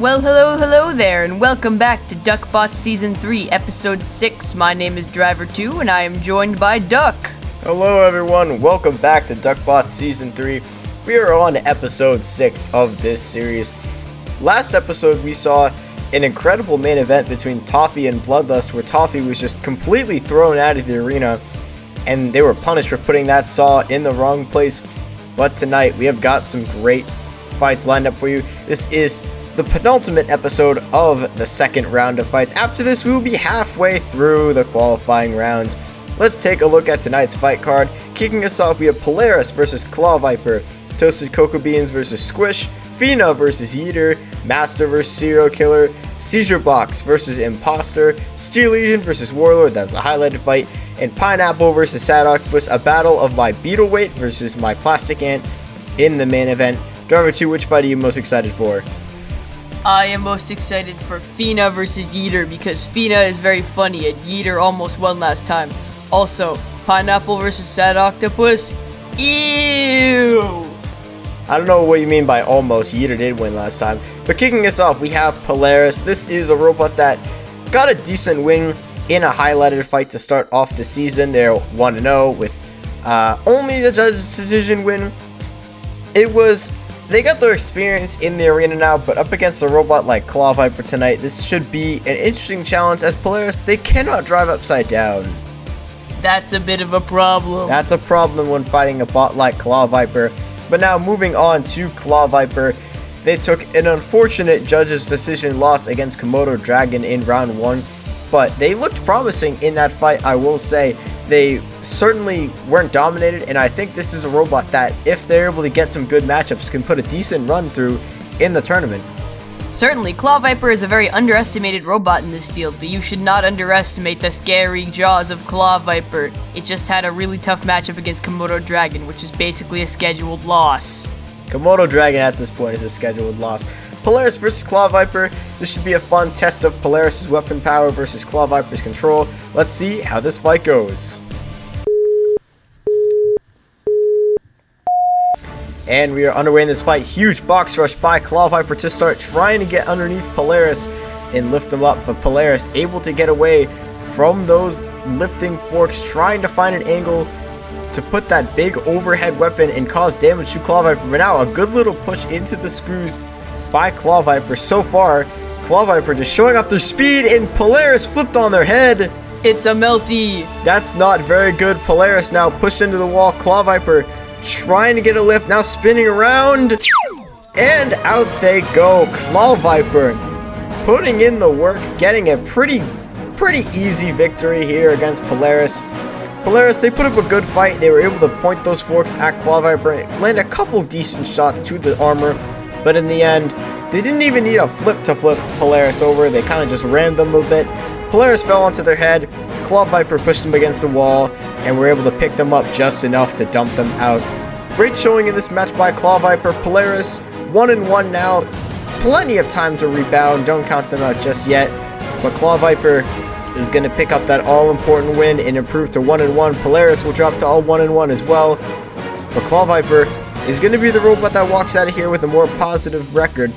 Well, hello there, and welcome back to DuckBots Season 3, Episode 6. My name is Driver2, and I am joined by Duck. Hello everyone, welcome back to DuckBots Season 3. We are on Episode 6 of this series. Last episode we saw an incredible main event between Toffee and Bloodlust, where Toffee was just completely thrown out of the arena, and they were punished for putting that saw in the wrong place. But tonight we have got some great fights lined up for you. This is the penultimate episode of the second round of fights. After this, we will be halfway through the qualifying rounds. Let's take a look at tonight's fight card. Kicking us off, we have Polaris versus Claw Viper, Toasted Cocoa Beans versus Squish, Fina versus Yeeter, Master versus Serial Killer, Seizure Box versus Imposter, Steel Legion versus Warlord, that's the highlighted fight, and Pineapple versus Sad Octopus, a battle of my Beetle weight versus my Plastic Ant in the main event. Driver 2, which fight are you most excited for? I am most excited for Fina versus Yeeter because Fina is very funny and Yeeter almost won last time. Also, Pineapple versus Sad Octopus. Ew! I don't know what you mean by almost. Yeeter did win last time. But kicking us off, we have Polaris. This is a robot that got a decent win in a highlighted fight to start off the season. They're 1-0 with only the judge's decision win. They got their experience in the arena now, but up against a robot like Claw Viper tonight, this should be an interesting challenge, as Polaris, they cannot drive upside down. That's a bit of a problem. That's a problem when fighting a bot like Claw Viper. But now moving on to Claw Viper, they took an unfortunate judge's decision loss against Komodo Dragon in round 1, but they looked promising in that fight, I will say. They certainly weren't dominated, and I think this is a robot that, if they're able to get some good matchups, can put a decent run through in the tournament. Certainly, Claw Viper is a very underestimated robot in this field, but you should not underestimate the scary jaws of Claw Viper. It just had a really tough matchup against Komodo Dragon, which is basically a scheduled loss. Komodo Dragon at this point is a scheduled loss. Polaris versus Claw Viper. This should be a fun test of Polaris' weapon power versus Claw Viper's control. Let's see how this fight goes. And we are underway in this fight. Huge box rush by Claw Viper to start, trying to get underneath Polaris and lift them up. But Polaris able to get away from those lifting forks, trying to find an angle to put that big overhead weapon and cause damage to Claw Viper. But now a good little push into the screws by Claw Viper. So far, Claw Viper just showing off their speed, and Polaris flipped on their head. It's a melty. That's not very good. Polaris now pushed into the wall. Claw Viper trying to get a lift, now spinning around, and out they go. Claw Viper putting in the work, getting a pretty easy victory here against Polaris. Polaris, they put up a good fight. They were able to point those forks at Claw Viper, land a couple decent shots to the armor, but in the end, they didn't even need a flip to flip Polaris over. They kind of just rammed them a bit. Polaris fell onto their head. Claw Viper pushed them against the wall, and were able to pick them up just enough to dump them out. Great showing in this match by Claw Viper. Polaris 1-1 now. Plenty of time to rebound. Don't count them out just yet. But Claw Viper is going to pick up that all-important win and improve to 1-1. Polaris will drop to all 1-1 as well. But Claw Viper is going to be the robot that walks out of here with a more positive record.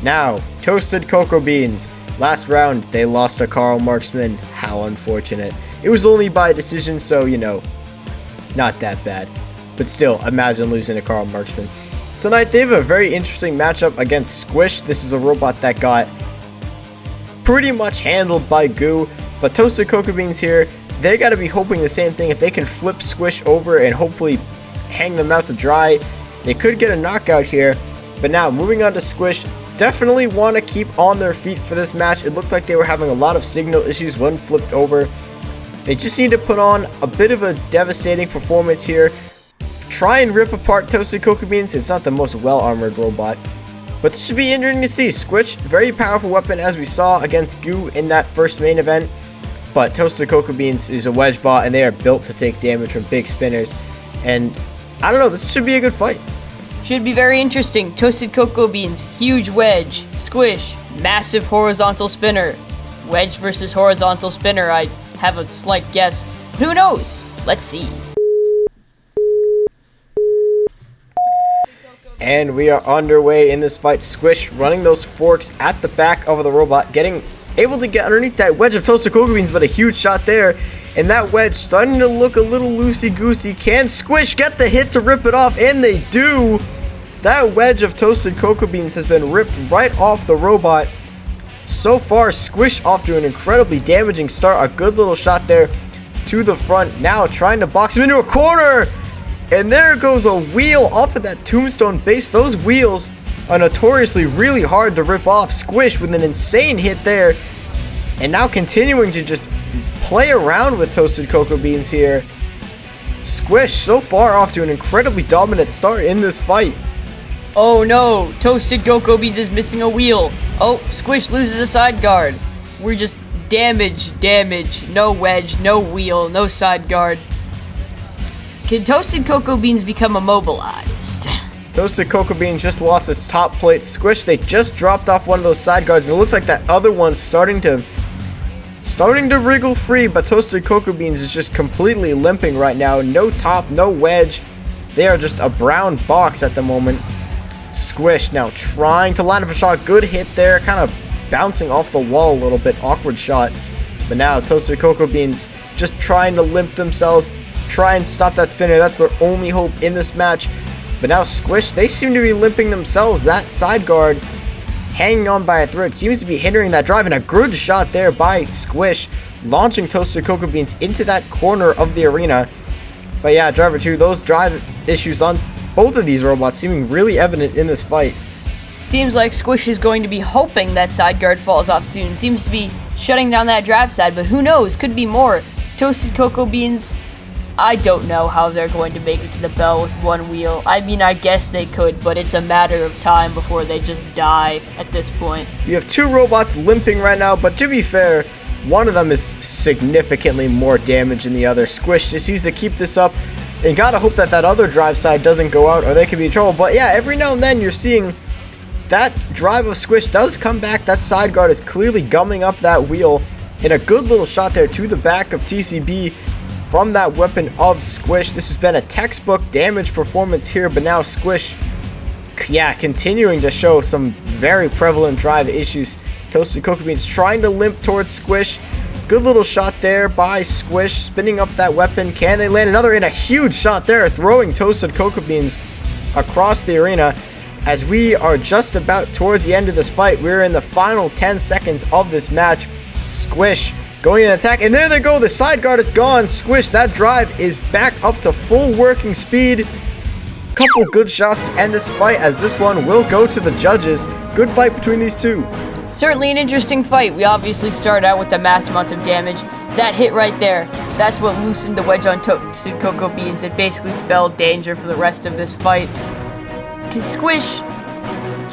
Now, Toasted Cocoa Beans. Last round, they lost to Karl Marksman. How unfortunate. It was only by decision, so, not that bad. But still, imagine losing to Karl Marksman. Tonight, they have a very interesting matchup against Squish. This is a robot that got pretty much handled by Goo. But Toasted Cocoa Beans here, they got to be hoping the same thing. If they can flip Squish over and hopefully hang them out to dry, they could get a knockout here. But now, moving on to Squish, definitely want to keep on their feet for this match. It looked like they were having a lot of signal issues when flipped over. They just need to put on a bit of a devastating performance here. Try and rip apart Toasted Cocoa Beans. It's not the most well-armored robot, but this should be interesting to see. Squish, very powerful weapon as we saw against Goo in that first main event, but Toasted Cocoa Beans is a wedge bot, and they are built to take damage from big spinners. And I don't know, this should be a good fight. Should be very interesting. Toasted Cocoa Beans, huge wedge. Squish, massive horizontal spinner. Wedge versus horizontal spinner, I have a slight guess. But who knows? Let's see. And we are underway in this fight. Squish running those forks at the back of the robot, able to get underneath that wedge of toasted cocoa beans, but a huge shot there. And that wedge starting to look a little loosey-goosey. Can Squish get the hit to rip it off? And they do. That wedge of toasted cocoa beans has been ripped right off the robot. So far, Squish off to an incredibly damaging start. A good little shot there to the front. Now trying to box him into a corner. And there goes a wheel off of that tombstone base. Those wheels are notoriously really hard to rip off. Squish with an insane hit there. And now continuing to just play around with toasted cocoa beans here. Squish so far off to an incredibly dominant start in this fight. Oh no, toasted cocoa beans is missing a wheel. Oh, Squish loses a side guard. We're just damage. No wedge, no wheel, no side guard. Can toasted cocoa beans become immobilized? Toasted cocoa bean just lost its top plate. Squish, they just dropped off one of those side guards, and it looks like that other one's starting to wriggle free, but toasted cocoa beans is just completely limping right now. No top, no wedge. They are just a brown box at the moment. Squish now trying to line up a shot. Good hit there, kind of bouncing off the wall a little bit. Awkward shot. But now toasted cocoa beans just trying to limp themselves, try and stop that spinner. That's their only hope in this match. But now Squish, they seem to be limping themselves. That side guard hanging on by a thread seems to be hindering that drive, and a good shot there by Squish, launching toasted cocoa beans into that corner of the arena. But yeah, driver 2, those drive issues on both of these robots seeming really evident in this fight. Seems like Squish is going to be hoping that side guard falls off soon. Seems to be shutting down that drive side, but who knows? Could be more. Toasted cocoa beans, I don't know how they're going to make it to the bell with one wheel. I mean, I guess they could, but it's a matter of time before they just die at this point. You have two robots limping right now, but to be fair, one of them is significantly more damaged than the other. Squish just needs to keep this up. And gotta hope that that other drive side doesn't go out, or they could be in trouble. But yeah, every now and then you're seeing that drive of Squish does come back. That side guard is clearly gumming up that wheel. And a good little shot there to the back of TCB from that weapon of Squish. This has been a textbook damage performance here, but now Squish, yeah, continuing to show some very prevalent drive issues. Toasted cocoa beans trying to limp towards Squish. Good little shot there by Squish, spinning up that weapon. Can they land another? And a huge shot there, throwing toasted cocoa beans across the arena. As we are just about towards the end of this fight, we're in the final 10 seconds of this match. Squish going in attack, and there they go. The side guard is gone. Squish, that drive is back up to full working speed. Couple good shots to end this fight, as this one will go to the judges. Good fight between these two. Certainly an interesting fight. We obviously started out with the mass amounts of damage. That hit right there, that's what loosened the wedge on toasted cocoa beans. It basically spelled danger for the rest of this fight. Because Squish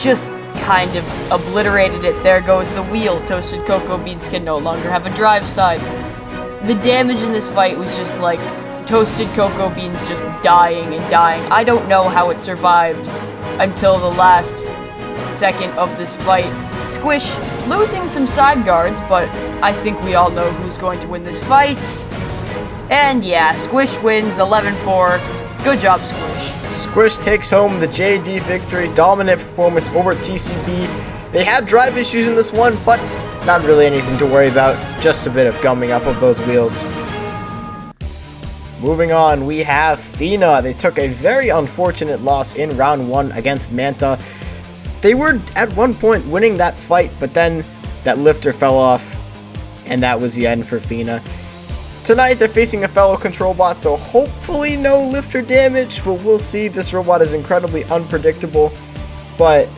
just kind of obliterated it. There goes the wheel. Toasted cocoa beans can no longer have a drive side. The damage in this fight was just like toasted cocoa beans just dying and dying. I don't know how it survived until the last second of this fight. Squish losing some side guards, but I think we all know who's going to win this fight. And yeah, Squish wins 11-4. Good job, Squish. Squish takes home the JD victory. Dominant performance over TCB. They had drive issues in this one, but not really anything to worry about. Just a bit of gumming up of those wheels. Moving on, we have Fina. They took a very unfortunate loss in round 1 against Manta. They were at one point winning that fight, but then that lifter fell off, and that was the end for Fina. Tonight they're facing a fellow control bot, so hopefully no lifter damage, but we'll see. This robot is incredibly unpredictable. But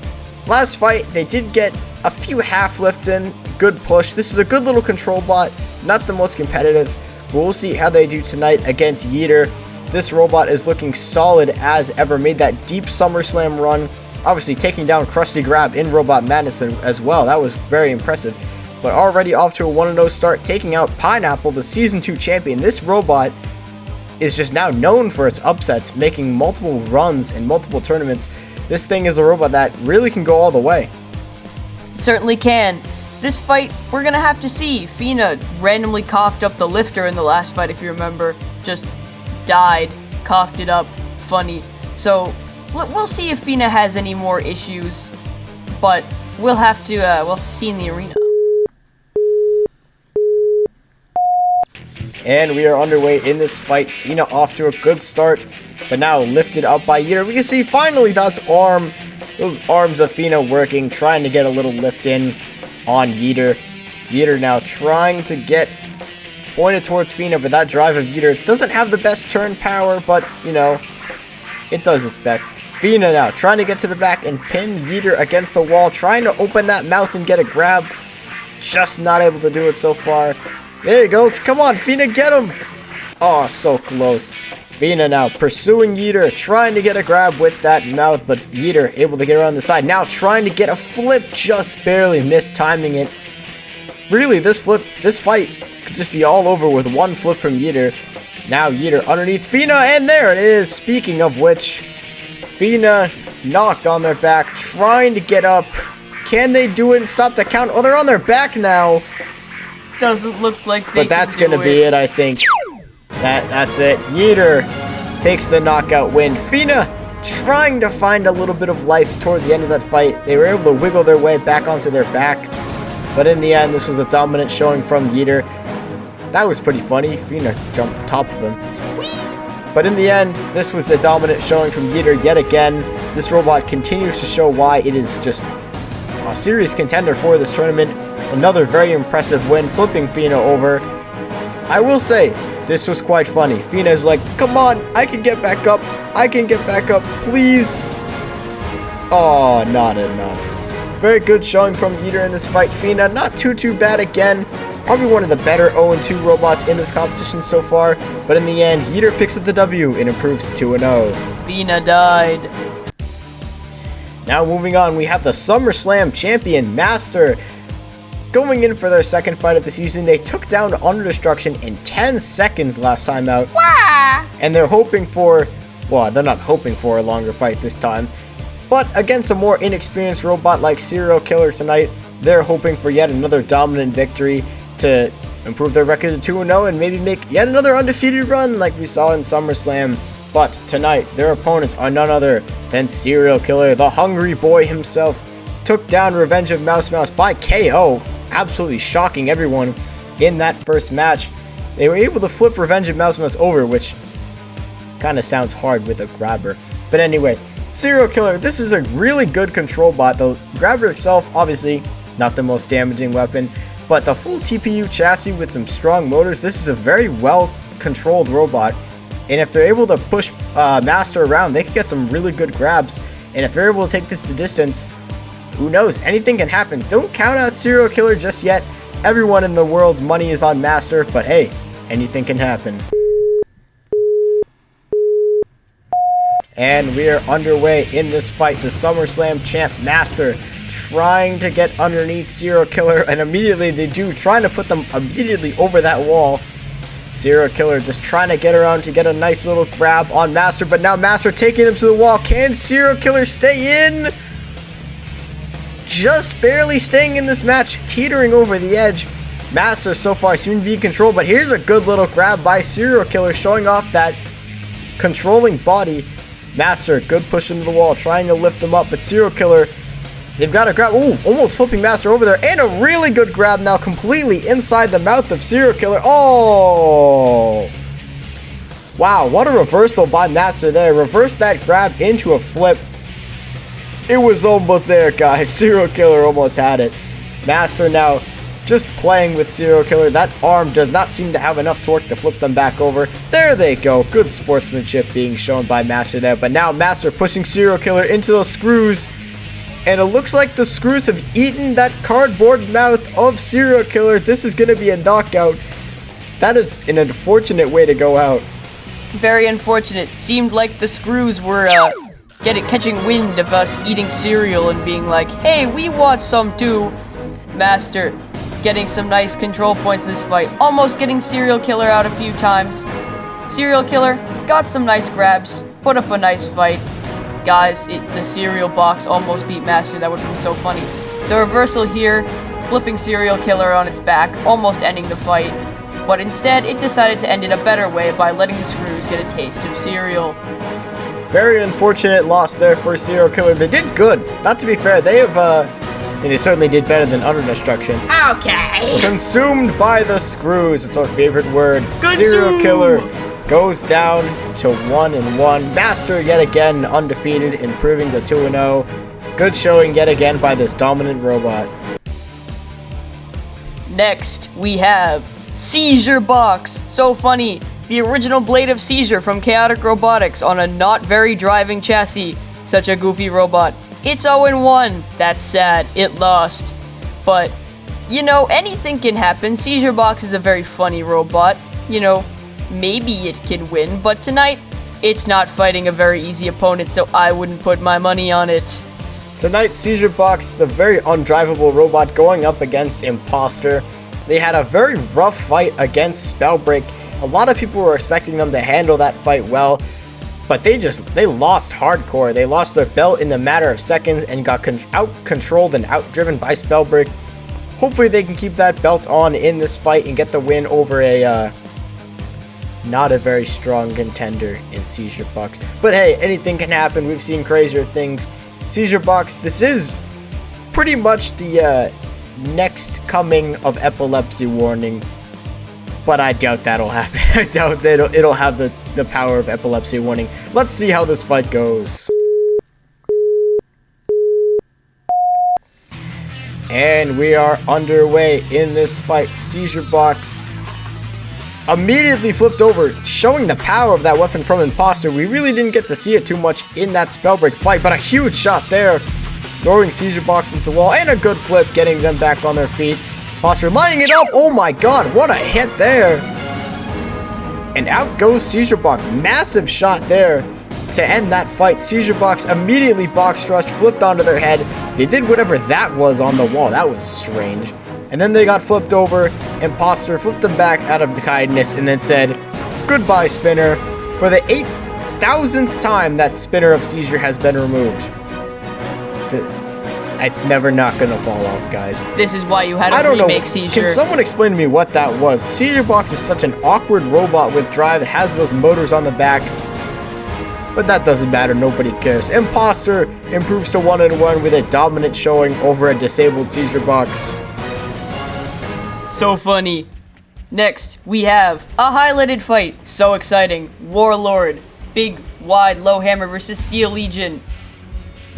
last fight, they did get a few half lifts in. Good push. This is a good little control bot, not the most competitive, but we'll see how they do tonight against Yeeter. This robot is looking solid as ever. Made that deep SummerSlam run. Obviously taking down Krusty Grab in Robot Madness as well. That was very impressive. But already off to a 1-0 start, taking out Pineapple, the Season 2 champion. This robot is just now known for its upsets, making multiple runs in multiple tournaments. This thing is a robot that really can go all the way. Certainly can. This fight, we're going to have to see. Fina randomly coughed up the lifter in the last fight, if you remember. Just died, coughed it up. Funny. So We'll see if Fina has any more issues, but we'll have to see in the arena. And we are underway in this fight. Fina off to a good start, but now lifted up by Yeeter. We can see finally those arms of Fina working, trying to get a little lift in on Yeeter. Yeeter now trying to get pointed towards Fina, but that drive of Yeeter doesn't have the best turn power, but, you know, it does its best. Fina now trying to get to the back and pin Yeeter against the wall, trying to open that mouth and get a grab. Just not able to do it so far. There you go. Come on, Fina, get him. Oh, so close. Fina now pursuing Yeeter, trying to get a grab with that mouth, but Yeeter able to get around the side. Now trying to get a flip, just barely missed timing it. Really, this fight could just be all over with one flip from Yeeter. Now Yeeter underneath Fina, and there it is. Speaking of which, Fina knocked on their back, trying to get up. Can they do it and stop the count? Oh, they're on their back now. Doesn't look like they But that's can do gonna be it, I think. That's it. Yeeter takes the knockout win. Fina trying to find a little bit of life towards the end of that fight. They were able to wiggle their way back onto their back. But in the end, this was a dominant showing from Yeeter. That was pretty funny. Fina jumped on top of him. But in the end, this was a dominant showing from Yeeter yet again. This robot continues to show why it is just a serious contender for this tournament. Another very impressive win, flipping Fina over. I will say, this was quite funny. Fina's like, come on, I can get back up. I can get back up, please. Oh, not enough. Very good showing from Yeeter in this fight. Fina, not too bad again. Probably one of the better 0-2 robots in this competition so far. But in the end, Yeeter picks up the W and improves to 2-0. Fina died. Now moving on, we have the SummerSlam champion, Master. Going in for their second fight of the season, they took down Under Destruction in 10 seconds last time out. Wah! And they're hoping for, well, they're not hoping for a longer fight this time. But against a more inexperienced robot like Serial Killer tonight, they're hoping for yet another dominant victory to improve their record to 2-0 and maybe make yet another undefeated run like we saw in SummerSlam. But tonight, their opponents are none other than Serial Killer, the hungry boy himself. Took down Revenge of Mouse Mouse by KO, absolutely shocking everyone in that first match. They were able to flip Revenge of Mouse Mouse over, which kind of sounds hard with a grabber. But anyway, Serial Killer, this is a really good control bot. The grabber itself, obviously, not the most damaging weapon, but the full TPU chassis with some strong motors, this is a very well-controlled robot. And if they're able to push Master around, they can get some really good grabs. And if they're able to take this to distance, who knows? Anything can happen. Don't count out Serial Killer just yet. Everyone in the world's money is on Master, but hey, anything can happen. And we are underway in this fight. The SummerSlam champ Master trying to get underneath Serial Killer, and immediately they do, trying to put them immediately over that wall. Serial Killer just trying to get around to get a nice little grab on Master, but now Master taking them to the wall. Can Serial Killer stay in? Just barely staying in this match, teetering over the edge. Master so far seems to be in control, but here's a good little grab by Serial Killer, showing off that controlling body. Master, good push into the wall, trying to lift them up, but Serial Killer, they've got a grab. Ooh, almost flipping Master over there, and a really good grab now, completely inside the mouth of Serial Killer. Oh! Wow, what a reversal by Master there. Reversed that grab into a flip. It was almost there, guys. Serial Killer almost had it. Master now just playing with Serial Killer. That arm does not seem to have enough torque to flip them back over. There they go. Good sportsmanship being shown by Master there. But now Master pushing Serial Killer into those screws. And it looks like the screws have eaten that cardboard mouth of Serial Killer. This is going to be a knockout. That is an unfortunate way to go out. Very unfortunate. Seemed like the screws were catching wind of us eating cereal and being like, hey, we want some too. Master getting some nice control points in this fight. Almost getting Serial Killer out a few times. Serial Killer got some nice grabs. Put up a nice fight. Guys, the cereal box almost beat Master. That would have been so funny. The reversal here, flipping Serial Killer on its back, almost ending the fight. But instead, it decided to end it a better way by letting the screws get a taste of cereal. Very unfortunate loss there for Serial Killer. They did good. Not to be fair, they have, and they certainly did better than Utter Destruction. Okay. Consumed by the screws. It's our favorite word. Serial Killer goes down to 1-1. Master yet again undefeated, improving to 2-0. Good showing yet again by this dominant robot. Next, we have Seizure Box. So funny. The original blade of Seizure from Chaotic Robotics on a not very driving chassis. Such a goofy robot. It's 0-1. That's sad. It lost. But, you know, anything can happen. Seizure Box is a very funny robot. You know, maybe it can win, but tonight, it's not fighting a very easy opponent, so I wouldn't put my money on it. Tonight, Seizure Box, the very undrivable robot, going up against Imposter. They had a very rough fight against Spellbreak. A lot of people were expecting them to handle that fight well, but they lost hardcore. They lost their belt in the matter of seconds and got out-controlled and out-driven by Spellbreak. Hopefully they can keep that belt on in this fight and get the win over a not a very strong contender in Seizure Box. But hey, anything can happen. We've seen crazier things. Seizure Box, this is pretty much the next coming of Epilepsy Warning. But I doubt that'll happen. I doubt that it'll have the power of Epilepsy Warning. Let's see how this fight goes. And we are underway in this fight. Seizure Box immediately flipped over, showing the power of that weapon from Imposter. We really didn't get to see it too much in that Spellbreak fight, but a huge shot there, throwing Seizure Box into the wall, and a good flip, getting them back on their feet. Imposter lining it up. Oh my god, what a hit there. And out goes Seizure Box. Massive shot there to end that fight. Seizure Box immediately box rushed, flipped onto their head. They did whatever that was on the wall. That was strange. And then they got flipped over. Imposter flipped them back out of the kindness and then said, "Goodbye, Spinner." For the 8,000th time that Spinner of Seizure has been removed. It's never not gonna fall off, guys. This is why you had to remake Seizure. Can someone explain to me what that was? Seizure Box is such an awkward robot with drive. It has those motors on the back. But that doesn't matter. Nobody cares. Imposter improves to 1-1 with a dominant showing over a disabled Seizure Box. So funny. Next, we have a highlighted fight. So exciting. Warlord. Big, wide, low hammer versus Steel Legion.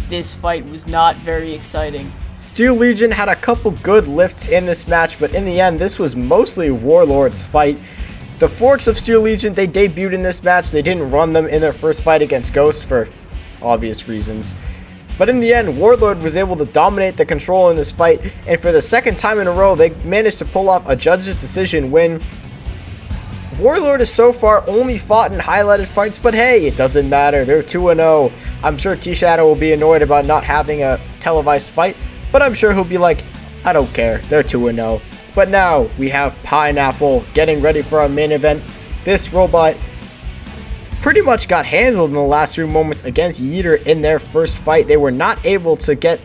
This fight was not very exciting. Steel Legion had a couple good lifts in this match, but in the end, this was mostly Warlord's fight. The forks of Steel Legion, they debuted in this match. They didn't run them in their first fight against Ghost for obvious reasons. But in the end, Warlord was able to dominate the control in this fight, and for the second time in a row, they managed to pull off a judge's decision win. Warlord has so far only fought in highlighted fights, but hey, it doesn't matter. They're 2-0. I'm sure T-Shadow will be annoyed about not having a televised fight, but I'm sure he'll be like, I don't care. They're 2-0. But now we have Pineapple getting ready for our main event. This robot pretty much got handled in the last few moments against Yeeter in their first fight. They were not able to get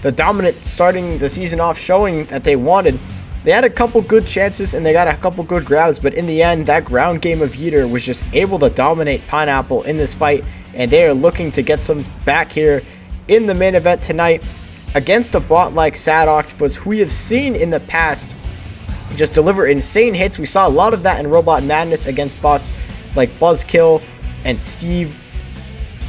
the dominant starting the season off showing that they wanted. They had a couple good chances and they got a couple good grabs, but in the end, that ground game of Yeeter was just able to dominate Pineapple in this fight, and they are looking to get some back here in the main event tonight against a bot like Sad Octopus, who we have seen in the past just deliver insane hits. We saw a lot of that in Robot Madness against bots like Buzzkill and Steve.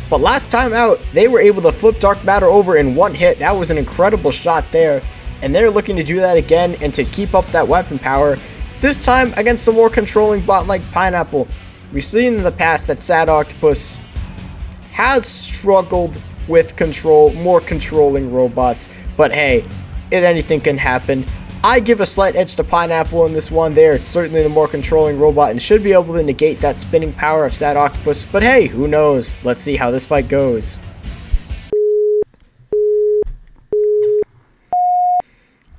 But last time out, they were able to flip Dark Matter over in one hit. That was an incredible shot there. And they're looking to do that again and to keep up that weapon power. This time against a more controlling bot like Pineapple. We've seen in the past that Sad Octopus has struggled with more controlling robots. But hey, if anything can happen. I give a slight edge to Pineapple in this one. They're certainly the more controlling robot and should be able to negate that spinning power of Sad Octopus. But hey, who knows? Let's see how this fight goes.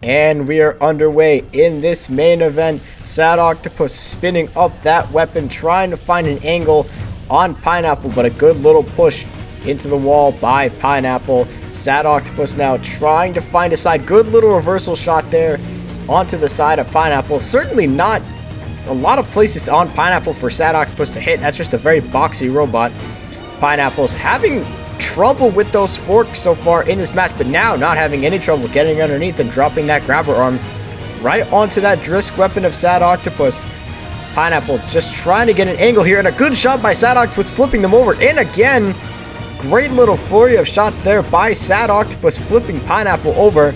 And we are underway in this main event. Sad Octopus spinning up that weapon, trying to find an angle on Pineapple, but a good little push into the wall by Pineapple. Sad Octopus now trying to find a side. Good little reversal shot there onto the side of Pineapple. Certainly not a lot of places on Pineapple for Sad Octopus to hit. That's just a very boxy robot. Pineapple's having trouble with those forks so far in this match, but now not having any trouble getting underneath and dropping that grabber arm right onto that Drisk weapon of Sad Octopus. Pineapple just trying to get an angle here, and a good shot by Sad Octopus flipping them over. And again, great little flurry of shots there by Sad Octopus flipping Pineapple over.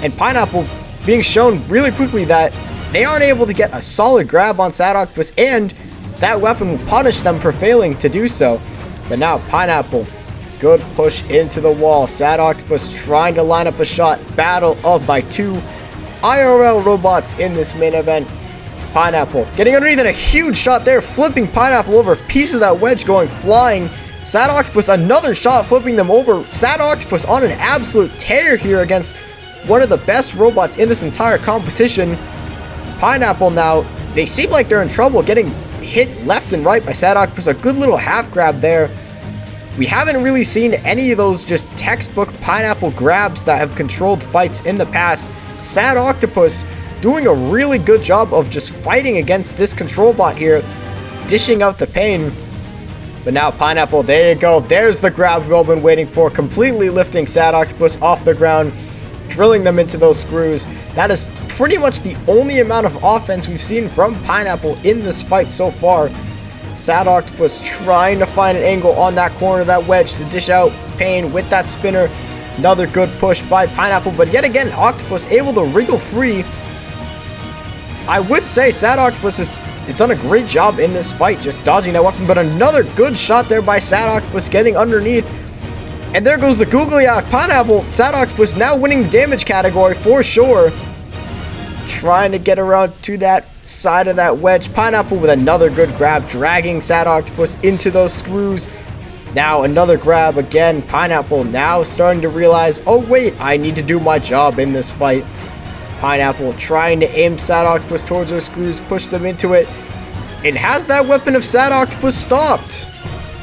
And Pineapple being shown really quickly that they aren't able to get a solid grab on Sad Octopus, and that weapon will punish them for failing to do so. But now Pineapple, good push into the wall. Sad Octopus trying to line up a shot. Battle of my two IRL robots in this main event. Pineapple getting underneath and a huge shot there, flipping Pineapple over. Piece of that wedge going flying. Sad Octopus, another shot flipping them over. Sad Octopus on an absolute tear here against one of the best robots in this entire competition. Pineapple now, they seem like they're in trouble, getting hit left and right by Sad Octopus. A good little half grab there. We haven't really seen any of those just textbook Pineapple grabs that have controlled fights in the past. Sad Octopus doing a really good job of just fighting against this control bot here, dishing out the pain. But now Pineapple, there you go, there's the grab we've all been waiting for, completely lifting Sad Octopus off the ground, drilling them into those screws. That is pretty much the only amount of offense we've seen from Pineapple in this fight so far. Sad Octopus trying to find an angle on that corner of that wedge to dish out pain with that spinner. Another good push by Pineapple, but yet again, Octopus able to wriggle free. I would say Sad Octopus has done a great job in this fight, just dodging that weapon, but another good shot there by Sad Octopus getting underneath. And there goes the googly eye. Pineapple, Sad Octopus now winning the damage category for sure. Trying to get around to that side of that wedge. Pineapple with another good grab, dragging Sad Octopus into those screws. Now another grab again. Pineapple now starting to realize, oh wait, I need to do my job in this fight. Pineapple trying to aim Sad Octopus towards those screws, push them into it. And has that weapon of Sad Octopus stopped?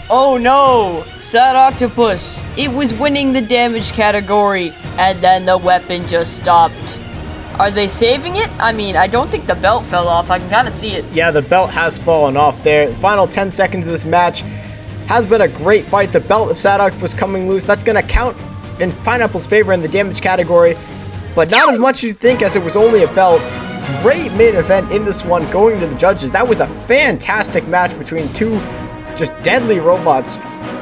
Oh no! Sad Octopus! It was winning the damage category, and then the weapon just stopped. Are they saving it? I mean, I don't think the belt fell off. I can kind of see it. Yeah, the belt has fallen off there. The final 10 seconds of this match has been a great fight. The belt of Sad Octopus coming loose. That's going to count in Pineapple's favor in the damage category, but not as much as you think, as it was only a belt. Great main event in this one going to the judges. That was a fantastic match between two just deadly robots.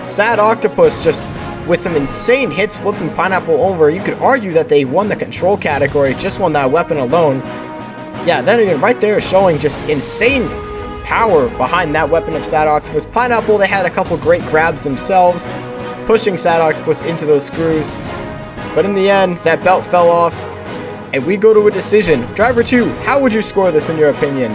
Sad Octopus just with some insane hits flipping Pineapple over. You could argue that they won the control category, just won that weapon alone. Yeah, then again, right there showing just insane power behind that weapon of Sad Octopus. Pineapple, they had a couple great grabs themselves, pushing Sad Octopus into those screws. But in the end, that belt fell off, and we go to a decision. Driver 2, how would you score this in your opinion?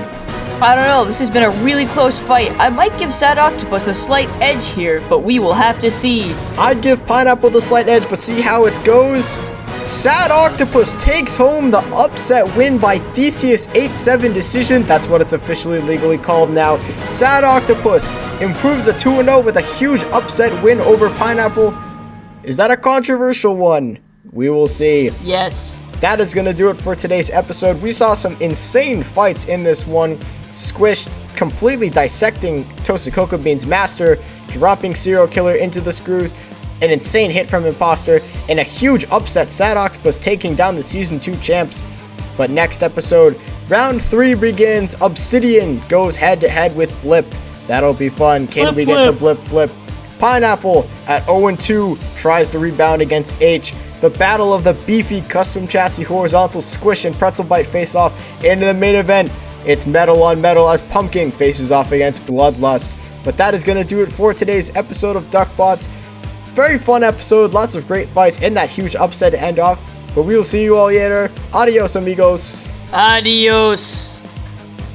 I don't know, this has been a really close fight. I might give Sad Octopus a slight edge here, but we will have to see. I'd give Pineapple the slight edge, but see how it goes. Sad Octopus takes home the upset win by Theseus 8-7 decision. That's what it's officially legally called now. Sad Octopus improves to 2-0 with a huge upset win over Pineapple. Is that a controversial one? We will see. Yes. That is going to do it for today's episode. We saw some insane fights in this one. Squished, completely dissecting Toasted Cocoa Beans Master, dropping Serial Killer into the screws, an insane hit from Imposter, and a huge upset, Sad Octopus taking down the Season 2 champs. But next episode, Round 3 begins. Obsidian goes head-to-head with Blip. That'll be fun. Can we get the Blip flip? Pineapple at 0-2 tries to rebound against H. The battle of the beefy custom chassis horizontal squish and pretzel bite face off. Into the main event, it's metal on metal as Pumpkin faces off against Bloodlust. But that is going to do it for today's episode of DuckBots. Very fun episode, lots of great fights, and that huge upset to end off. But we will see you all later. Adios, amigos. Adios.